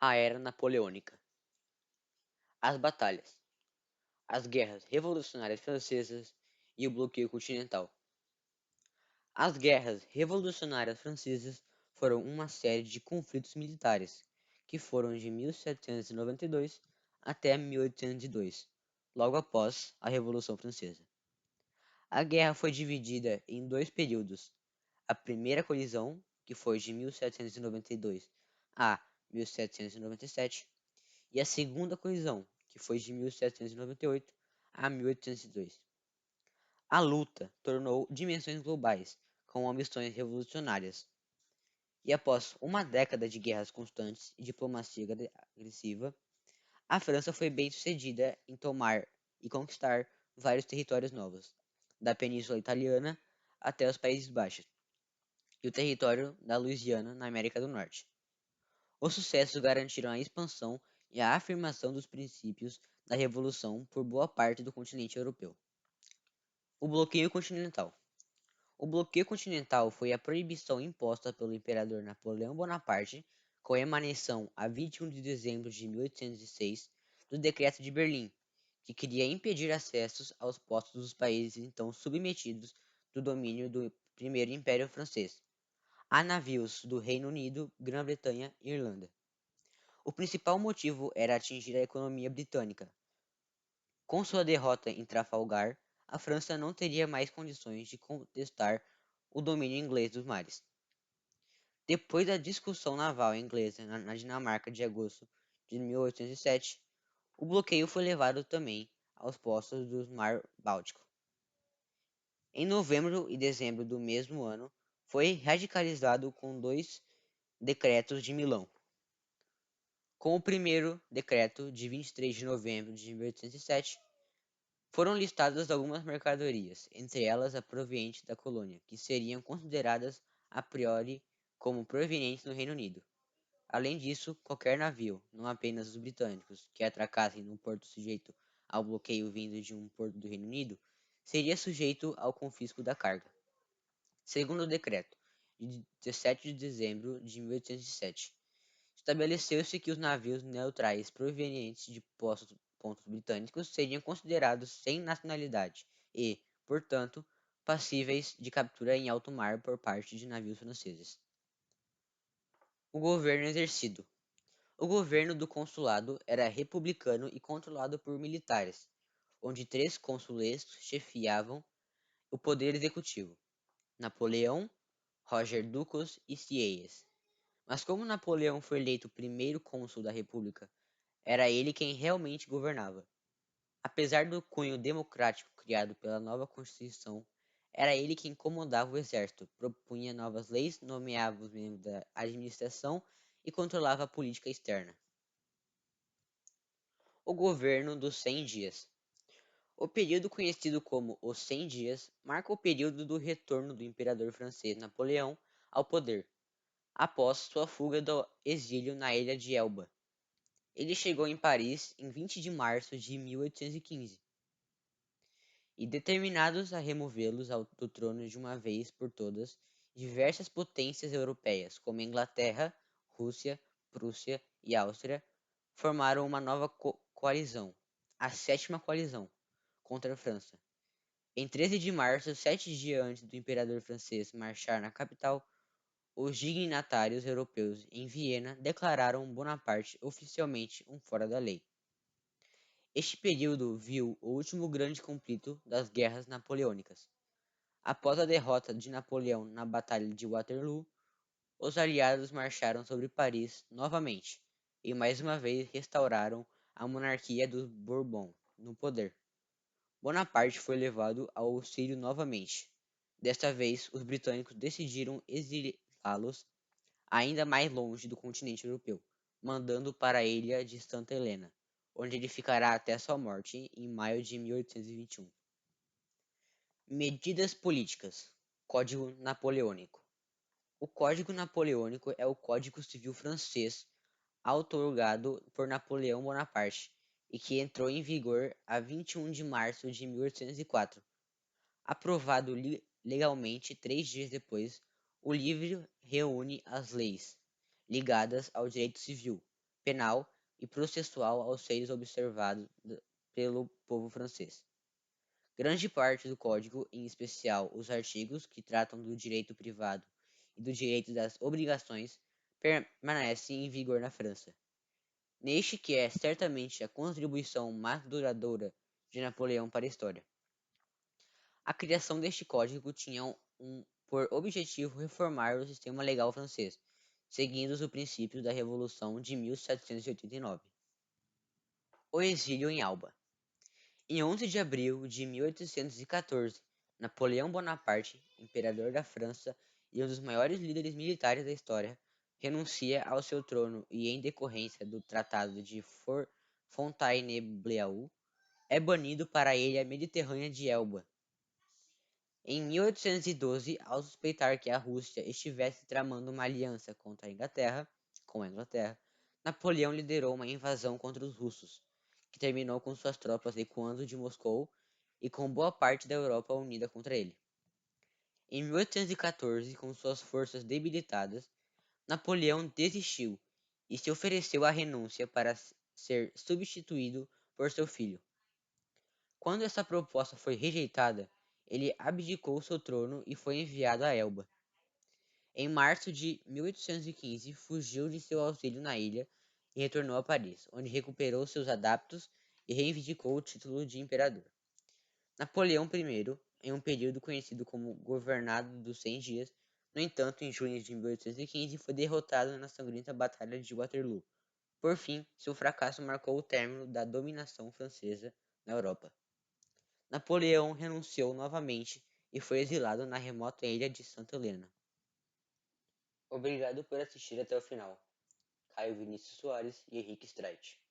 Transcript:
A Era Napoleônica. As batalhas, as guerras revolucionárias francesas e o bloqueio continental. As guerras revolucionárias francesas foram uma série de conflitos militares que foram de 1792 até 1802, logo após a Revolução Francesa. A guerra foi dividida em dois períodos: a primeira colisão, que foi de 1792 a 1797, e a segunda colisão, que foi de 1798 a 1802. A luta tornou dimensões globais, com ambições revolucionárias, e após uma década de guerras constantes e diplomacia agressiva, a França foi bem-sucedida em tomar e conquistar vários territórios novos, da Península Italiana até os Países Baixos, e o território da Louisiana, na América do Norte. Os sucessos garantiram a expansão e a afirmação dos princípios da Revolução por boa parte do continente europeu. O bloqueio continental. O bloqueio continental foi a proibição imposta pelo imperador Napoleão Bonaparte, com emanação a 21 de dezembro de 1806 do Decreto de Berlim, que queria impedir acessos aos postos dos países então submetidos do domínio do Primeiro Império Francês, a navios do Reino Unido, Grã-Bretanha e Irlanda. O principal motivo era atingir a economia britânica. Com sua derrota em Trafalgar, a França não teria mais condições de contestar o domínio inglês dos mares. Depois da discussão naval inglesa na Dinamarca de agosto de 1807, o bloqueio foi levado também aos postos do Mar Báltico. Em novembro e dezembro do mesmo ano, foi radicalizado com dois decretos de Milão. Com o primeiro decreto, de 23 de novembro de 1807, foram listadas algumas mercadorias, entre elas a proveniente da colônia, que seriam consideradas a priori como provenientes do Reino Unido. Além disso, qualquer navio, não apenas os britânicos, que atracassem num porto sujeito ao bloqueio vindo de um porto do Reino Unido, seria sujeito ao confisco da carga. Segundo o decreto, de 17 de dezembro de 1807, estabeleceu-se que os navios neutrais provenientes de pontos britânicos seriam considerados sem nacionalidade e, portanto, passíveis de captura em alto mar por parte de navios franceses. O governo exercido. O governo do consulado era republicano e controlado por militares, onde três cônsules chefiavam o poder executivo: Napoleão, Roger Ducos e Sieyès. Mas como Napoleão foi eleito o primeiro cônsul da República, era ele quem realmente governava. Apesar do cunho democrático criado pela nova Constituição, era ele quem comandava o exército, propunha novas leis, nomeava os membros da administração e controlava a política externa. O governo dos 100 dias. O período conhecido como os 100 dias marca o período do retorno do imperador francês Napoleão ao poder, após sua fuga do exílio na ilha de Elba. Ele chegou em Paris em 20 de março de 1815 e, determinados a removê-los do trono de uma vez por todas, diversas potências europeias, como Inglaterra, Rússia, Prússia e Áustria, formaram uma nova coalizão, a Sétima Coalizão, contra a França. Em 13 de março, 7 dias antes do imperador francês marchar na capital, os dignatários europeus em Viena declararam Bonaparte oficialmente um fora da lei. Este período viu o último grande conflito das guerras napoleônicas. Após a derrota de Napoleão na Batalha de Waterloo, os aliados marcharam sobre Paris novamente e mais uma vez restauraram a monarquia dos Bourbon no poder. Bonaparte foi levado ao auxílio novamente. Desta vez, os britânicos decidiram exilá-los ainda mais longe do continente europeu, mandando para a ilha de Santa Helena, onde ele ficará até sua morte em maio de 1821. Medidas políticas. Código Napoleônico. O Código Napoleônico é o Código Civil francês outorgado por Napoleão Bonaparte e que entrou em vigor a 21 de março de 1804. Aprovado legalmente 3 dias depois, o livro reúne as leis ligadas ao direito civil, penal e processual aos seres observados pelo povo francês. Grande parte do código, em especial os artigos que tratam do direito privado e do direito das obrigações, permanece em vigor na França. Neste que é certamente a contribuição mais duradoura de Napoleão para a história. A criação deste código tinha por objetivo reformar o sistema legal francês, seguindo os princípios da Revolução de 1789. O exílio em Alba. Em 11 de abril de 1814, Napoleão Bonaparte, imperador da França e um dos maiores líderes militares da história, renuncia ao seu trono e, em decorrência do Tratado de Fontainebleau, é banido para a ilha mediterrânea de Elba. Em 1812, ao suspeitar que a Rússia estivesse tramando uma aliança contra com a Inglaterra, Napoleão liderou uma invasão contra os russos, que terminou com suas tropas recuando de Moscou e com boa parte da Europa unida contra ele. Em 1814, com suas forças debilitadas, Napoleão desistiu e se ofereceu à renúncia para ser substituído por seu filho. Quando essa proposta foi rejeitada, ele abdicou seu trono e foi enviado a Elba. Em março de 1815, fugiu de seu auxílio na ilha e retornou a Paris, onde recuperou seus adeptos e reivindicou o título de imperador. Napoleão I, em um período conhecido como Governado dos 100 Dias, no entanto, em junho de 1815, foi derrotado na sangrenta Batalha de Waterloo. Por fim, seu fracasso marcou o término da dominação francesa na Europa. Napoleão renunciou novamente e foi exilado na remota ilha de Santa Helena. Obrigado por assistir até o final. Caio Vinícius Soares e Henrique Streit.